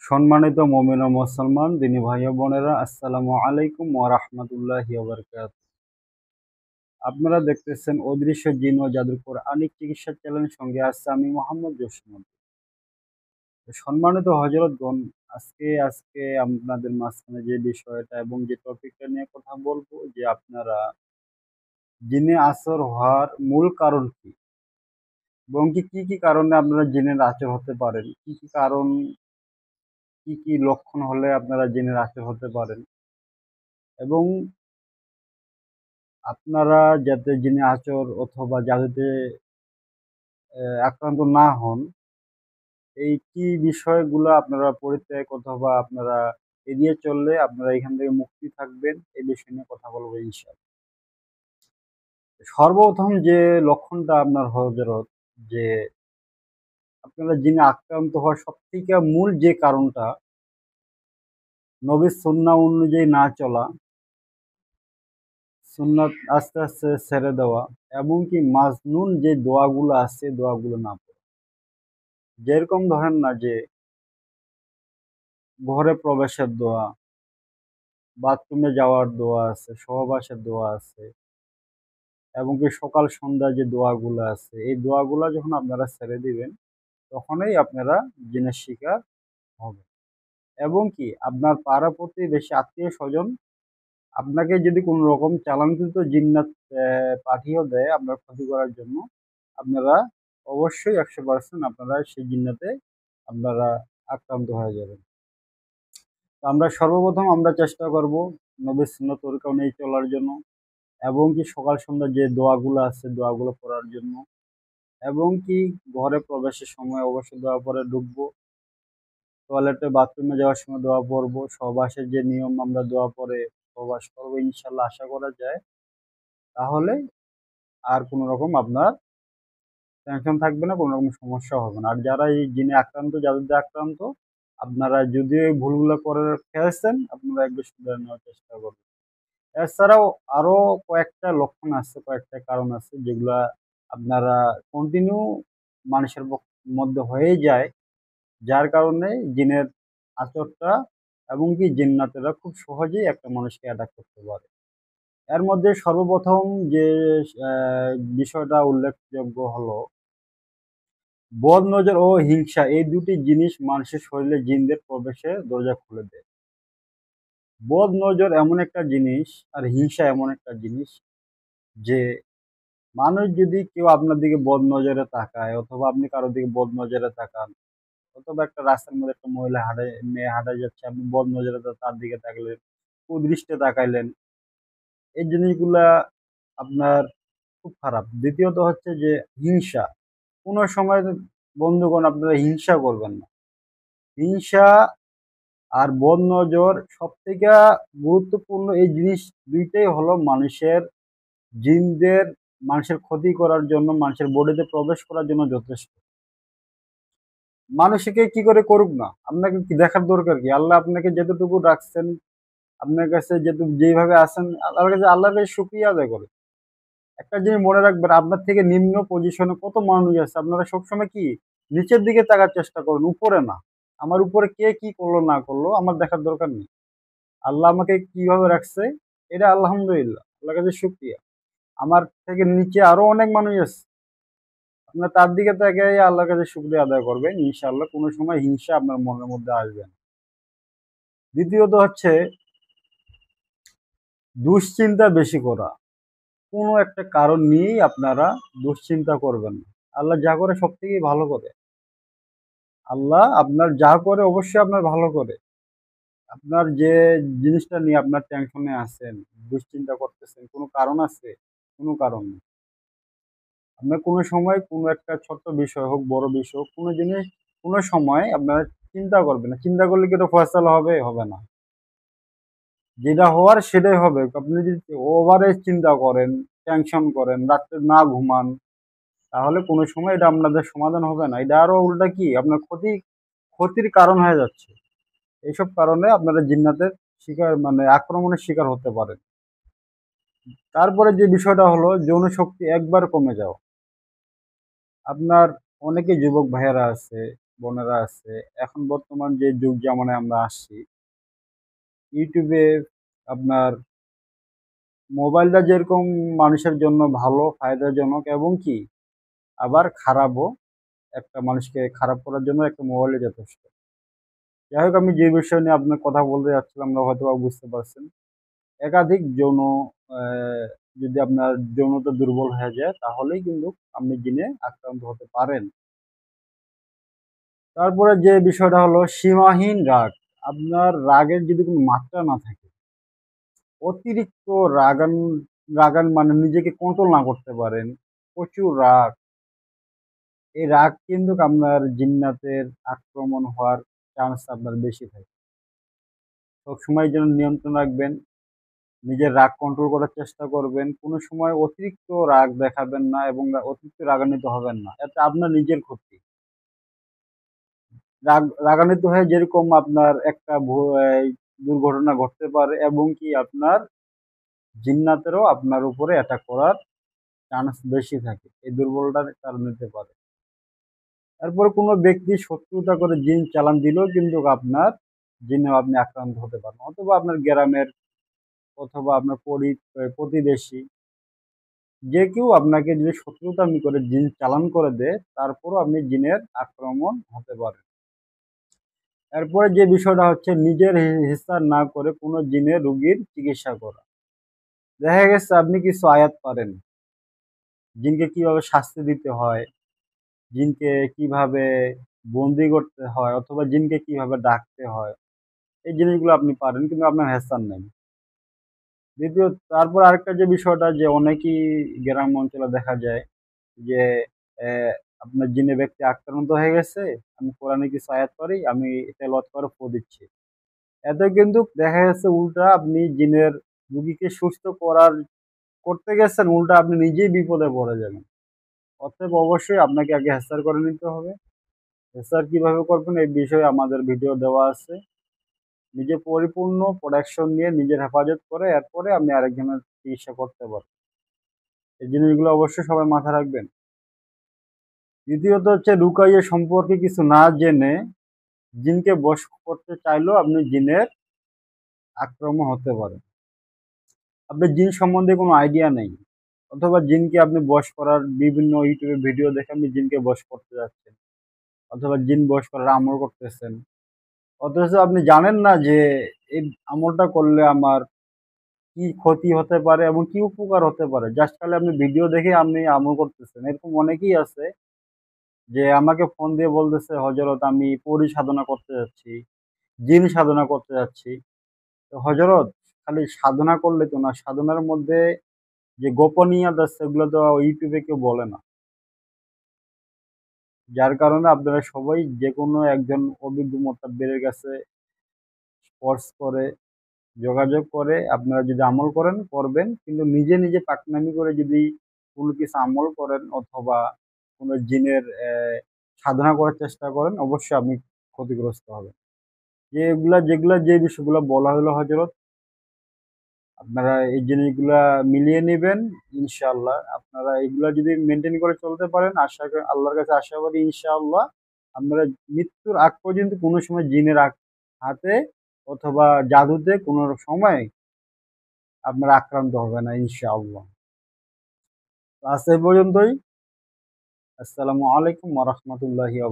সম্মানিত মুমিন ও মুসলমান দিনী ভাই ও বোনেরা, আসসালামু আলাইকুম ওয়া রাহমাতুল্লাহি ওয়া বারাকাতুহু। আপনারা দেখতেছেন অদৃশ্য জিন ও জাদুর কোরআনিক চিকিৎসা চ্যানেলের সঙ্গে আছে আমি মোহাম্মদ জসিম। সম্মানিত হযরতগণ, আজকে আপনাদের মাঝখানে যে বিষয়টা এবং যে টপিকটা নিয়ে কথা বলবো, যে আপনারা জিনে আসর হওয়ার মূল কারণ কি এবং কি কি কারণে আপনারা জিনের আসর হতে পারেন, কি কি কারণ, কি কি লক্ষণ হলে আপনারা জিনের আসর হতে পারেন, এবং আপনারা যাতে জিনে আচর অথবা জাদুতে আক্রান্ত না হন, এই কি বিষয়গুলো আপনারা পরিত্যাগ অথবা আপনারা এড়িয়ে চললে আপনারা এখান থেকে মুক্তি থাকবেন, এই বিষয় নিয়ে কথা বলবো ইনশাআল্লাহ। সর্বপ্রথম যে লক্ষণটা আপনার হজরত, যে আপনারা জিনে আক্রান্ত হওয়ার সব থেকে মূল যে কারণটা, নবীর সুন্নাহ অনুযায়ী না চলা, সুন্নাত আস্তে আস্তে ছেড়ে দেওয়া, এমনকি মাজনুন যে দোয়াগুলো আছে দোয়াগুলো না পড়া। যেরকম ধরেন না যে ঘরে প্রবেশের দোয়া, বাথরুমে যাওয়ার দোয়া আছে, সহবাসের দোয়া আছে, এবং কি সকাল সন্ধ্যা যে দোয়াগুলো আছে, এই দোয়াগুলো যখন আপনারা ছেড়ে দিবেন, তখনই আপনারা জিনের শিকার হবেন। এবং কি আপনার পাড়া প্রতিবেশী আত্মীয় স্বজন আপনাকে যদি কোনো রকম চালানকৃত জিন্নাত পাঠিয়েও দেয় আপনার ক্ষতি করার জন্য, আপনারা অবশ্যই 100% আপনারা সেই জিন্নাতে আপনারা আক্রান্ত হয়ে যাবেন। আমরা সর্বপ্রথম আমরা চেষ্টা করব নবীর সুন্নাত তরিকা অনুযায়ী চলার জন্য, এবং কি সকাল সন্ধ্যা যে দোয়াগুলো আছে দোয়াগুলো পড়ার জন্য, এবং কি ঘরে প্রবেশের সময় অবশ্যই দোয়া পড়ে ঢুকবো, টয়লেটে বাথরুমে যাওয়ার সময় দোয়া পড়বো, সহবাসের যে নিয়ম আমরা দোয়া পড়ে সহবাস করবো, ইনশাল্লাহ আশা করা যায় তাহলে আর কোনো রকম আপনার টেনশন থাকবে না, কোনো রকম সমস্যা হবে না। আর যারা এই জিনে আক্রান্ত, যাদের দিয়ে আক্রান্ত, আপনারা যদি এই ভুলগুলো করে ফেলছেন, আপনারা একটু শুধরে নেওয়ার চেষ্টা করবেন। এছাড়াও আরো কয়েকটা লক্ষণ আছে, কয়েকটা কারণ আছে যেগুলা আপনারা কন্টিনিউ মানুষের মধ্যে হয়ে যায়, যার কারণে জিনের আচরটা এবং কি জিন্নাতেরা খুব সহজেই একটা মানুষকে অ্যাটাক করতে পারে। এর মধ্যে সর্বপ্রথম যে বিষয়টা উল্লেখযোগ্য হলো বদ নজর ও হিংসা। এই দুটি জিনিস মানুষের শরীরে জিনদের প্রবেশে দরজা খুলে দেয়। বদ নজর এমন একটা জিনিস আর হিংসা এমন একটা জিনিস, যে মানুষ যদি কেউ আপনার দিকে বদ নজরে তাকায় অথবা আপনি কারোর দিকে বদ নজরে তাকান, অথবা একটা রাস্তার মধ্যে একটা মেয়ে হাঁটাই যাচ্ছে, আপনি বদ নজরে তার দিকে তাকালেন, কুদৃষ্টে তাকাইলেন, এই জিনিসগুলা আপনার খুব খারাপ। দ্বিতীয়ত হচ্ছে যে হিংসা। কোনো সময় বন্ধুগণ আপনারা হিংসা করবেন না। হিংসা আর বদ নজর সব থেকে গুরুত্বপূর্ণ এই জিনিস দুইটাই হলো মানুষের জিনদের মানুষের ক্ষতি করার জন্য, মানুষের বডিতে প্রবেশ করার জন্য যথেষ্ট। মানুষকে কি করে করুক না, আপনাকে কি দেখার দরকার কি? আল্লাহ আপনাকে যেতটুকু রাখছেন, আপনার কাছে যেভাবে আছেন, আল্লাহর কাছে শুকরিয়া আদায় করে। একটা জিনিস মনে রাখবেন, আপনার থেকে নিম্ন পজিশনে কত মানুষ আছে, আপনারা সবসময় কি নিচের দিকে তাকার চেষ্টা করুন, উপরে না। আমার উপরে কে কি করলো না করলো আমার দেখার দরকার নেই। আল্লাহ আমাকে কিভাবে রাখছে, এটা আলহামদুলিল্লাহ, আল্লাহর কাছে শুকরিয়া। আমার থেকে নিচে আরো অনেক মানুষ আছে, আপনার তার দিকে তাকিয়ে আল্লাহর কাছে শুকরিয়া আদায় করবেন, ইনশাআল্লাহ কোনো সময় হিংসা আপনার মনের মধ্যে আসবে না। দ্বিতীয়ত হচ্ছে দুশ্চিন্তা বেশি করা। কোনো একটা কারণ নিয়েই আপনারা দুশ্চিন্তা করবেন না। আল্লাহ যা করে সব থেকেই ভালো করে। আল্লাহ আপনার যা করে অবশ্যই আপনার ভালো করে। আপনার যে জিনিসটা নিয়ে আপনার টেনশনে আছেন, দুশ্চিন্তা করতেছেন, কোনো কারণ আছে? কোনো কারণ নেই। আপনার কোনো সময় কোনো একটা ছোট্ট বিষয় হোক, বড় বিষয় হোক, কোনো জিনিস কোনো সময় আপনারা চিন্তা করবেন না। চিন্তা করলে কি এটা ফয়সালা হবে? হবে না। যেটা হওয়ার সেটাই হবে। আপনি যদি ওভারে চিন্তা করেন, টেনশন করেন, রাত্রে না ঘুমান, তাহলে কোনো সময় এটা আপনাদের সমাধান হবে না। এটা আরো উল্টা কি আপনার ক্ষতির কারণ হয়ে যাচ্ছে। এইসব কারণে আপনারা জিন্নাতের শিকার মানে আক্রমণের শিকার হতে পারেন। তারপরে যে বিষয়টা হলো যৌন শক্তি একবার কমে যাওয়া। আপনার অনেকে যুবক ভাইয়েরা আছে, বোনেরা আছে, এখন বর্তমান যে যুগ জামানায় আমরা আসছি, ইউটিউবে আপনার মোবাইলটা যেরকম মানুষের জন্য ভালো ফায়দাজনক এবং কি আবার খারাপও, একটা মানুষকে খারাপ করার জন্য একটা মোবাইলে যথেষ্ট। যাই হোক, আমি যে বিষয় নিয়ে আপনার কথা বলতে যাচ্ছিলাম আমরা হয়তো বা বুঝতে পারছেন। একাধিক যৌন যদি আপনার যৌনতা দুর্বল হয়ে যায় তাহলেই কিন্তু আপনি জিনে আক্রান্ত হতে পারেন। তারপরে যে বিষয়টা হলো সীমাহীন রাগ। আপনার রাগের যদি কোনো মাত্রা না থাকে, অতিরিক্ত রাগান মানে নিজেকে কন্ট্রোল না করতে পারেন, প্রচুর রাগ, এই রাগ কিন্তু আপনার জিন্নাতের আক্রমণ হওয়ার চান্স আপনার বেশি থাকে। সবসময় যেন নিয়ন্ত্রণ রাখবেন, নিজের রাগ কন্ট্রোল করার চেষ্টা করবেন, কোনো সময় অতিরিক্ত রাগ দেখাবেন না এবং অতিরিক্ত রাগান্বিত হবেন না, এতে আপনার নিজের ক্ষতি। রাগান্বিত হয়ে যেরকম আপনার একটা দুর্ঘটনা ঘটতে পারে এবং কি আপনার জিন্নাতেরও আপনার উপরে অ্যাটাক করার চান্স বেশি থাকে, এই দুর্বলতার কারণে নিতে পারে। এরপরে কোনো ব্যক্তি শত্রুতা করে জিন চালান দিলেও কিন্তু আপনার জিনে আপনি আক্রান্ত হতে পারেন, অথবা আপনার গ্রামের অথবা আপনার প্রতিবেশী যে কেউ আপনাকে যদি শত্রুতামি করে জিন চালান করে দেয়, তারপরও আপনি জিনের আক্রমণ হতে পারে। এরপরে যে বিষয়টা হচ্ছে নিজের হিসাব না করে কোনো জিনের রোগীর চিকিৎসা করা। দেখা গেছে আপনি কিছু আয়াত পারেন, জিনকে কিভাবে শাস্তি দিতে হয়, জিনকে কিভাবে বন্দি করতে হয়, অথবা জিনকে কিভাবে ডাকতে হয়, এই জিনিসগুলো আপনি পারেন কিন্তু আপনার হেসান নেই। দ্বিতীয়, তারপর আরেকটা যে বিষয়টা যে অনেকেই গ্রাম অঞ্চলে দেখা যায় যে আপনার জিনে ব্যক্তি আক্রান্ত হয়ে গেছে, আমি কোরআনে কিছু আয়াত পারি, আমি তেলাওয়াত করে ফু দিচ্ছি, এতে কিন্তু দেখা যাচ্ছে উল্টা আপনি জিনের রুগীকে সুস্থ করতে গেছেন, উল্টা আপনি নিজেই বিপদে পড়ে যাবেন। অতএব অবশ্যই আপনাকে আগে হেসার করে নিতে হবে। হেসার কিভাবে করবেন এই বিষয়ে আমাদের ভিডিও দেওয়া আছে। নিজে পরিপূর্ণ প্রোটেকশন নিয়ে নিজের হেফাজত করে এরপরে আপনি আরেকজনের চিকিৎসা করতে পারেন। এই জিনিসগুলো অবশ্যই সবাই মাথায় রাখবেন। দ্বিতীয়ত হচ্ছে রুকাইয়া সম্পর্কে কিছু না জেনে জিনকে বশ করতে চাইলেও আপনি জিনের আক্রমণ হতে পারে। আপনার জিন সম্বন্ধে কোনো আইডিয়া নেই, অথবা জিনকে আপনি বশ করার বিভিন্ন ইউটিউবে ভিডিও দেখে আপনি জিনকে বশ করতে যাচ্ছেন, অথবা জিন বশ করার আমল করতেছেন, অথচ আপনি জানেন না যে এই আমলটা করলে আমার কি ক্ষতি হতে পারে এবং কি উপকার হতে পারে। জাস্ট খালি আপনি ভিডিও দেখে আপনি আমল করতেছেন। এরকম অনেকেই আছে যে আমাকে ফোন দিয়ে বলতেছে, হযরত আমি পরী সাধনা করতে যাচ্ছি, জিন সাধনা করতে যাচ্ছি। তো হযরত, খালি সাধনা করলে তো না, সাধনার মধ্যে যে গোপনীয়তা আছে সেগুলো তো ইউটিউবে কেউ বলে না। যার কারণে আপনারা সবাই যেকোনো একজন অভিজ্ঞ মোত্তাব্বিরের কাছে কোর্স করে যোগাযোগ করে আপনারা যদি আমল করবেন, কিন্তু নিজে নিজে পাকনামি করে যদি কোনো কিছু আমল করেন অথবা কোনো জিনের সাধনা করার চেষ্টা করেন, অবশ্যই আপনি ক্ষতিগ্রস্ত হবেন। যেগুলা যে বিষয়গুলো বলা হলো হযরত, আপনারা এই জিনিসগুলা মিলিয়ে নিবেন। ইনশাআল্লাহ আপনারা এগুলা যদি মেনটেন করে চলতে পারেন, আল্লাহর কাছে আশাবাদী ইনশাআল্লাহ আপনারা মৃত্যুর আগ পর্যন্ত কোনো সময় জিনের হাতে অথবা জাদুতে কোনো সময় আপনারা আক্রান্ত হবে না ইনশাআল্লাহ। তো আজ এই পর্যন্তই। আসসালামু আলাইকুম ওয়া রাহমাতুল্লাহি ওয়া